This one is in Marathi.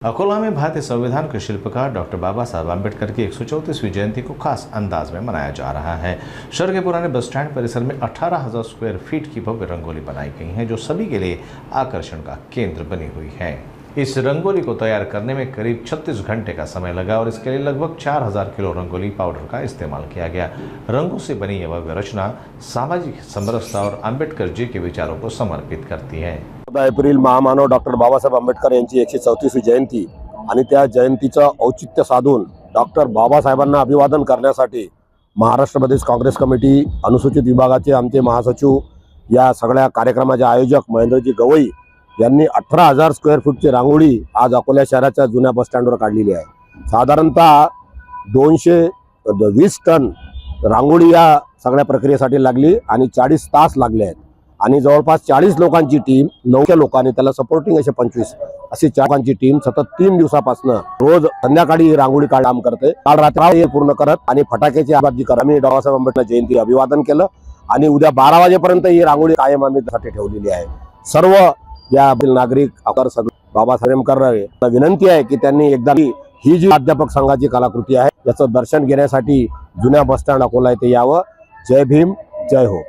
अकोला में भारतीय संविधान के शिल्पकार डॉक्टर बाबा साहब आम्बेडकर की 134वीं जयंती को खास अंदाज में मनाया जा रहा है। शहर के पुराने बस स्टैंड परिसर में 18,000 स्क्वायर फीट की भव्य रंगोली बनाई गई है, जो सभी के लिए आकर्षण का केंद्र बनी हुई है। इस रंगोली को तैयार करने में करीब 36 घंटे का समय लगा और इसके लिए लगभग 4,000 किलो रंगोली पाउडर का इस्तेमाल किया गया। रंगों से बनी यह भव्य रचना सामाजिक समरसता और आम्बेडकर जी के विचारों को समर्पित करती है। 14 एप्रिल महामानव डॉक्टर बाबासाहेब आंबेडकर यांची 134वी जयंती आणि त्या जयंतीचं औचित्य साधून डॉक्टर बाबासाहेबांना अभिवादन करण्यासाठी महाराष्ट्र प्रदेश काँग्रेस कमिटी अनुसूचित विभागाचे आमचे महासचिव या सगळ्या कार्यक्रमाचे आयोजक महेंद्रजी गवई यांनी 18,000 स्क्वेअर फूटची रांगोळी आज अकोला शहराच्या जुन्या बस स्टँडवर काढलेली आहे। साधारणतः 220 टन रांगोळी या सगळ्या प्रक्रियेसाठी लागली आणि 40 तास लागले आहेत आणि जवळपास 40 लोकांची टीम 9 लोकांनी त्याला सपोर्टिंग असे 25 अशी 4 लोकांची टीम सतत 3 दिवसापासून रोज संध्याकाळी रांगोळी काम करते। काल रात्री पूर्ण करत आणि फटाक्याची आबादी करत आम्ही बाबासाहेब आंबेडकर जयंती अभिवादन केलं आणि उद्या 12 वाजेपर्यंत ही रांगोळी कायम आम्ही साठी ठेवलेली आहे। सर्व या नागरिक बाबासाहेब करणारे विनंती आहे की त्यांनी एकदा ही जी अध्यापक संघाची कलाकृती आहे याचं दर्शन घेण्यासाठी जुन्या बस स्टँड अकोला येथे यावं। जय भीम, जय हो।